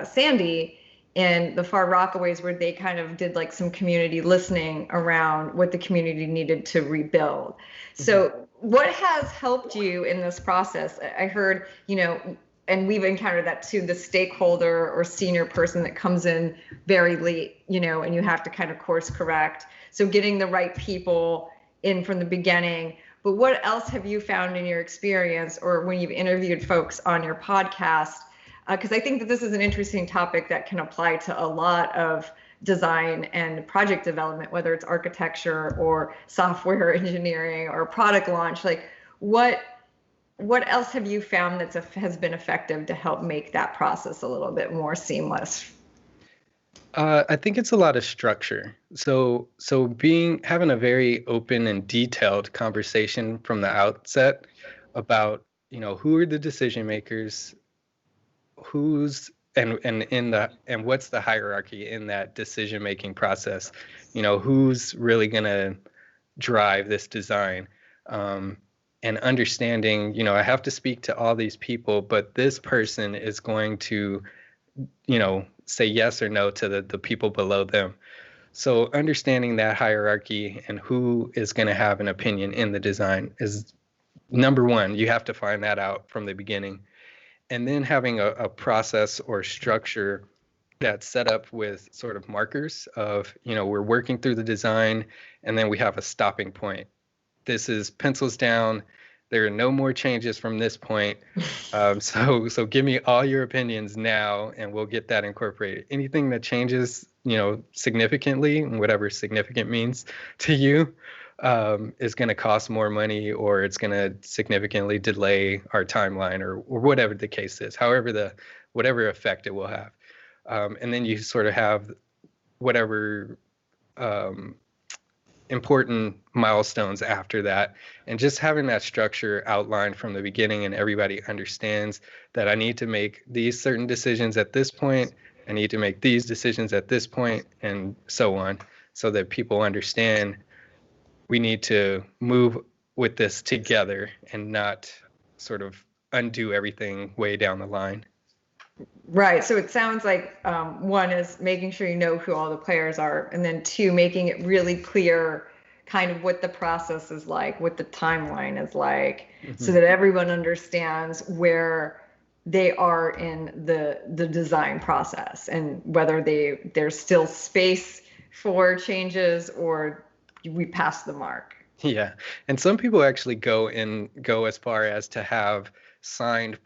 Sandy in the far Rockaways, where they kind of did some community listening around what the community needed to rebuild. Mm-hmm. So what has helped you in this process? I heard, and we've encountered that too, the stakeholder or senior person that comes in very late, and you have to kind of course correct. So getting the right people in from the beginning. But what else have you found in your experience, or when you've interviewed folks on your podcast? Because I think that this is an interesting topic that can apply to a lot of design and project development, whether it's architecture or software engineering or product launch. What else have you found has been effective to help make that process a little bit more seamless? I think it's a lot of structure. So having a very open and detailed conversation from the outset about, who are the decision makers, and what's the hierarchy in that decision making process, who's really going to drive this design, and understanding, I have to speak to all these people, but this person is going to, say yes or no to the people below them. So understanding that hierarchy and who is going to have an opinion in the design is number one. You have to find that out from the beginning. And then having a process or structure that's set up with sort of markers of, we're working through the design, and then we have a stopping point. This is pencils down. There are no more changes from this point. So give me all your opinions now, and we'll get that incorporated. Anything that changes, significantly, whatever significant means to you, is going to cost more money, or it's going to significantly delay our timeline, or whatever the case is, whatever effect it will have. And then you sort of have whatever important milestones after that, and just having that structure outlined from the beginning, and everybody understands that I need to make these certain decisions at this point, I need to make these decisions at this point, and so on, so that people understand we need to move with this together and not sort of undo everything way down the line. Right. So it sounds like one is making sure you know who all the players are, and then two, making it really clear kind of what the process is like, what the timeline is like, so that everyone understands where they are in the design process, and whether there's still space for changes or we passed the mark. Yeah. And some people actually go as far as to have signed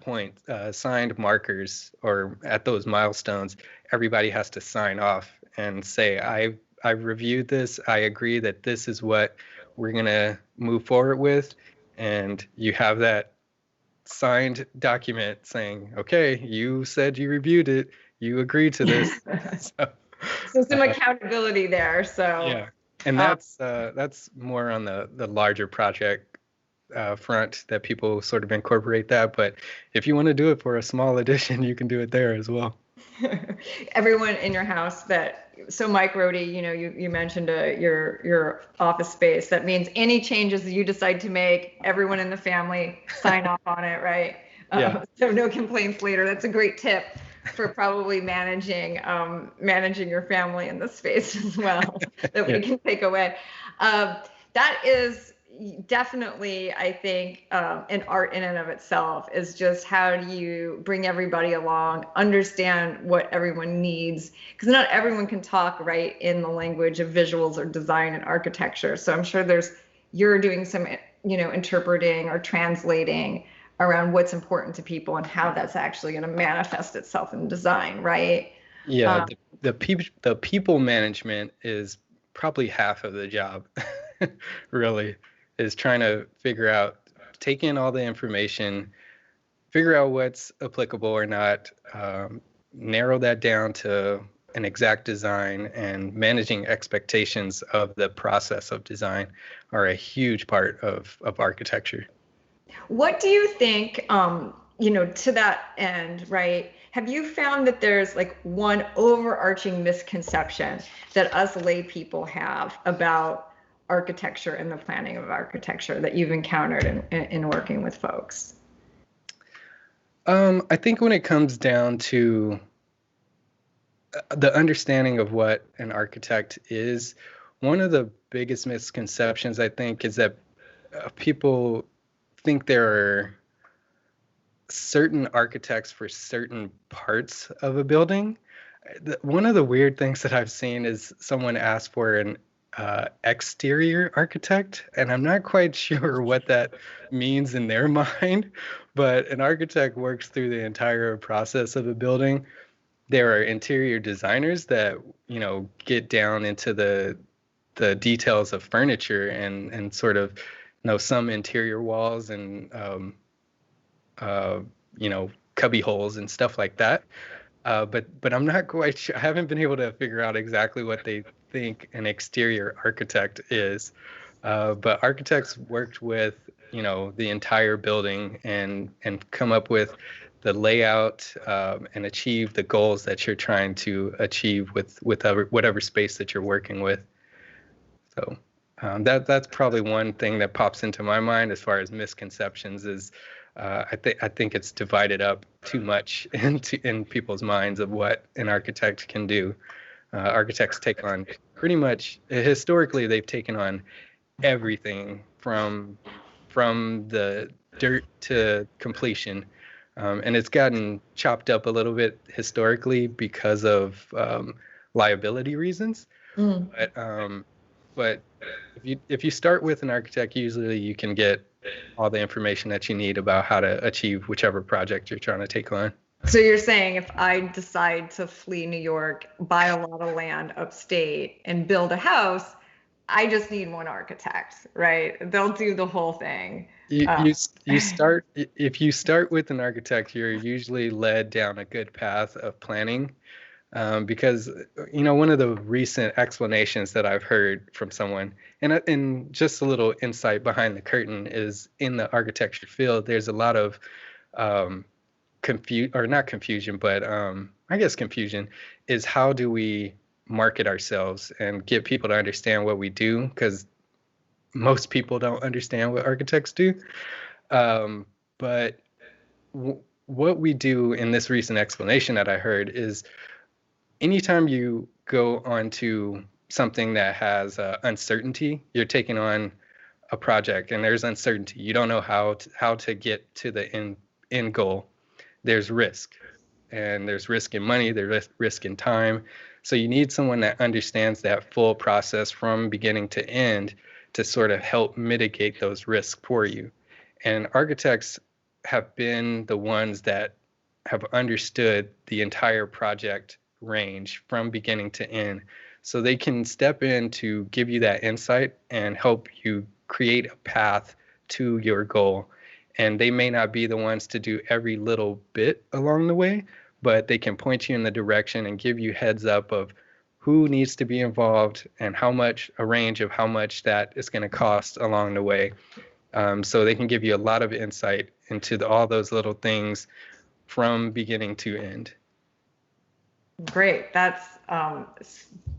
markers, or at those milestones, everybody has to sign off and say, I reviewed this, I agree that this is what we're going to move forward with. And you have that signed document saying, okay, you said you reviewed it, you agreed to this. So some accountability there. So yeah. And that's more on the larger project front that people sort of incorporate that. But if you want to do it for a small edition, you can do it there as well. Everyone in your house so Mike Rohde, you mentioned your office space. That means any changes that you decide to make, everyone in the family sign off on it, right? Yeah. So no complaints later. That's a great tip for probably managing your family in the space as well, that we can take away. That is definitely, I think, an art in and of itself, is just how do you bring everybody along, understand what everyone needs, because not everyone can talk right in the language of visuals or design and architecture. So I'm sure you're doing some, interpreting or translating around what's important to people and how that's actually going to manifest itself in design, right? Yeah, the people management is probably half of the job, really, is trying to figure out, take in all the information, figure out what's applicable or not, narrow that down to an exact design, and managing expectations of the process of design are a huge part of architecture. What do you think, to that end, right? Have you found that there's like one overarching misconception that us lay people have about architecture and the planning of architecture that you've encountered in working with folks? I think when it comes down to the understanding of what an architect is, one of the biggest misconceptions, I think, is that people think there are certain architects for certain parts of a building. One of the weird things that I've seen is someone ask for an exterior architect, and I'm not quite sure what that means in their mind, but an architect works through the entire process of a building. There are interior designers that, get down into the details of furniture and sort of some interior walls and cubby holes and stuff like that. But I'm not quite sure. I haven't been able to figure out exactly what they think an exterior architect is. But architects worked with, the entire building and come up with the layout and achieve the goals that you're trying to achieve with whatever space that you're working with. So that's probably one thing that pops into my mind as far as misconceptions is I think it's divided up too much in people's minds of what an architect can do. Architects take on pretty much, historically, they've taken on everything from the dirt to completion. And it's gotten chopped up a little bit historically because of liability reasons. But if you start with an architect, usually you can get all the information that you need about how to achieve whichever project you're trying to take on. So you're saying if I decide to flee New York, buy a lot of land upstate, and build a house, I just need one architect, right? They'll do the whole thing. You start if you start with an architect, you're usually led down a good path of planning, because one of the recent explanations that I've heard from someone, and just a little insight behind the curtain, is in the architecture field, there's a lot of not confusion, but I guess confusion is how do we market ourselves and get people to understand what we do, because most people don't understand what architects do. But what we do in this recent explanation that I heard is anytime you go onto something that has uncertainty, you're taking on a project and there's uncertainty. You don't know how to get to the end goal. There's risk, and there's risk in money, there's risk in time. So you need someone that understands that full process from beginning to end to sort of help mitigate those risks for you. And architects have been the ones that have understood the entire project range from beginning to end. So they can step in to give you that insight and help you create a path to your goal. And they may not be the ones to do every little bit along the way, but they can point you in the direction and give you heads up of who needs to be involved and a range of how much that is going to cost along the way. So they can give you a lot of insight into all those little things from beginning to end. Great. That's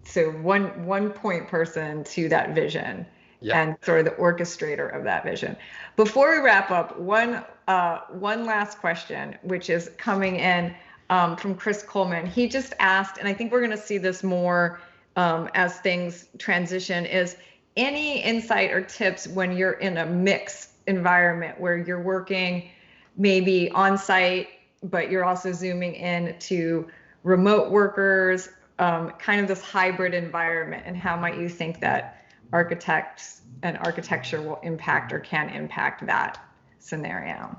so one point person to that vision. Yeah. And sort of the orchestrator of that vision. Before we wrap up, one last question, which is coming in from Chris Coleman. He just asked, and I think we're going to see this more as things transition, is any insight or tips when you're in a mixed environment where you're working maybe on site, but you're also zooming in to remote workers, kind of this hybrid environment, and how might you think that architects and architecture will impact or can impact that scenario?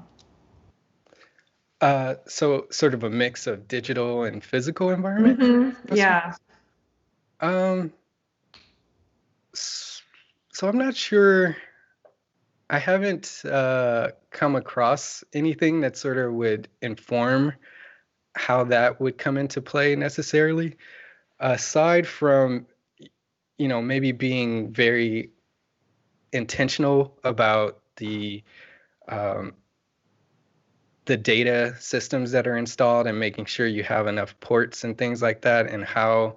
So sort of a mix of digital and physical environment? Mm-hmm. Yeah. So I'm not sure. I haven't come across anything that sort of would inform how that would come into play necessarily, aside from maybe being very intentional about the data systems that are installed and making sure you have enough ports and things like that, and how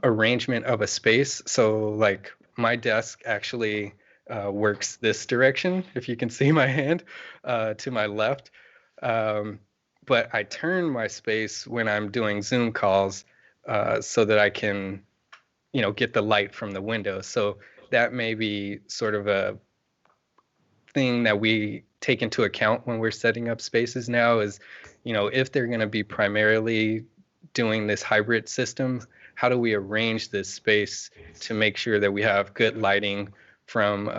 arrangement of a space. So like my desk actually works this direction, if you can see my hand, to my left. But I turn my space when I'm doing Zoom calls so that I can get the light from the window. So that may be sort of a thing that we take into account when we're setting up spaces now, is, if they're going to be primarily doing this hybrid system, how do we arrange this space to make sure that we have good lighting from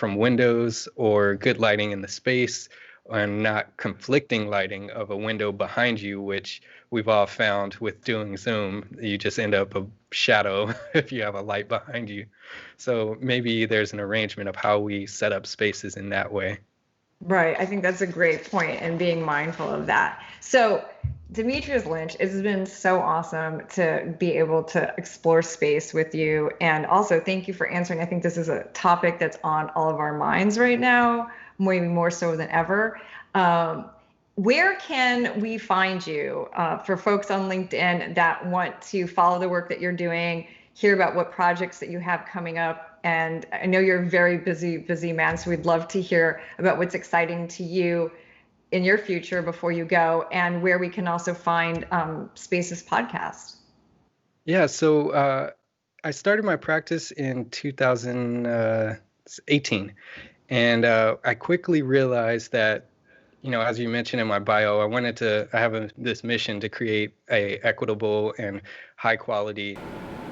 windows, or good lighting in the space, and not conflicting lighting of a window behind you, which we've all found with doing Zoom, you just end up a shadow if you have a light behind you. So maybe there's an arrangement of how we set up spaces in that way. Right. I think that's a great point, and being mindful of that. So Dimitrius Lynch, it's been so awesome to be able to explore space with you. And also thank you for answering. I think this is a topic that's on all of our minds right now, maybe more so than ever. Where can we find you for folks on LinkedIn that want to follow the work that you're doing, hear about what projects that you have coming up? And I know you're a very busy man, so we'd love to hear about what's exciting to you in your future before you go, and where we can also find Spaces podcast. Yeah, so I started my practice in 2018, and I quickly realized that, as you mentioned in my bio, I have this mission to create a equitable and high quality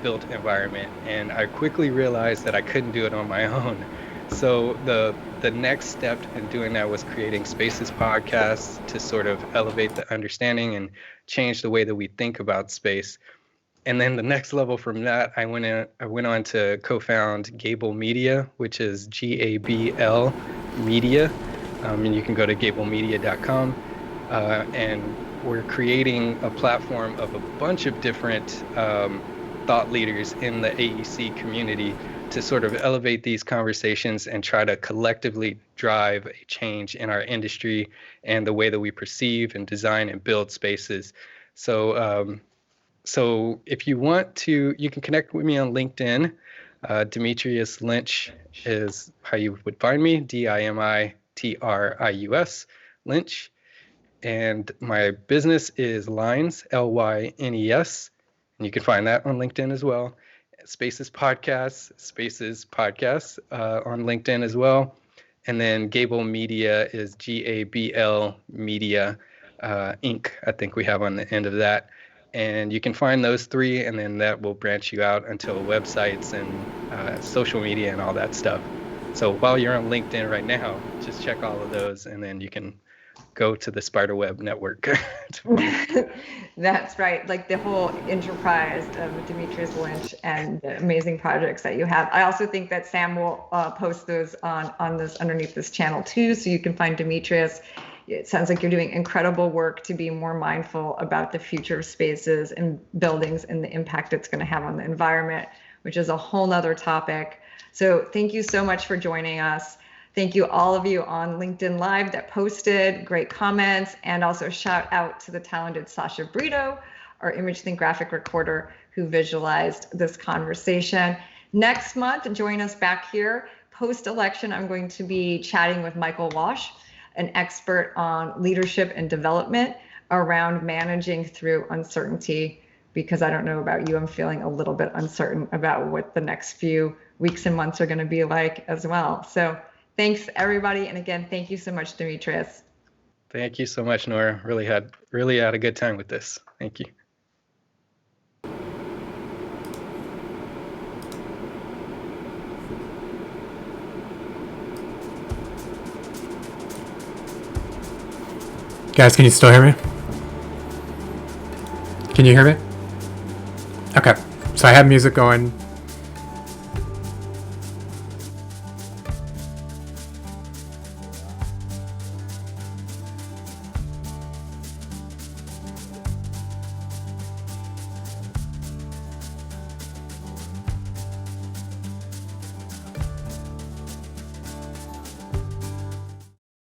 built environment, and I quickly realized that I couldn't do it on my own. So the next step in doing that was creating Spaces podcasts to sort of elevate the understanding and change the way that we think about space. And then the next level from that, I went on to co-found Gable Media, which is GABL Media, and you can go to gablemedia.com, and we're creating a platform of a bunch of different thought leaders in the AEC community to sort of elevate these conversations and try to collectively drive a change in our industry and the way that we perceive and design and build spaces. So if you want to, you can connect with me on LinkedIn. Dimitrius Lynch is how you would find me, Dimitrius Lynch. And my business is LYNES, LYNES. And you can find that on LinkedIn as well. Spaces Podcasts on LinkedIn as well. And then Gable Media is GABL Media Inc. I think we have on the end of that. And you can find those three, and then that will branch you out until websites and social media and all that stuff. So while you're on LinkedIn right now, just check all of those, and then you can go to the Spiderweb network. That's right. Like the whole enterprise of Dimitrius Lynch and the amazing projects that you have. I also think that Sam will post those on this underneath this channel too, so you can find Dimitrius. It sounds like you're doing incredible work to be more mindful about the future of spaces and buildings and the impact it's going to have on the environment, which is a whole nother topic. So thank you so much for joining us. Thank you all of you on LinkedIn Live that posted great comments, and also shout out to the talented Sasha Brito, our ImageThink graphic recorder, who visualized this conversation. Next month, join us back here. Post-election, I'm going to be chatting with Michael Walsh, an expert on leadership and development around managing through uncertainty, because I don't know about you, I'm feeling a little bit uncertain about what the next few weeks and months are going to be like as well. So thanks everybody, and again, thank you so much, Dimitrius. Thank you so much, Nora. Really had a good time with this. Thank you. Guys, can you still hear me? Can you hear me? Okay, so I have music going.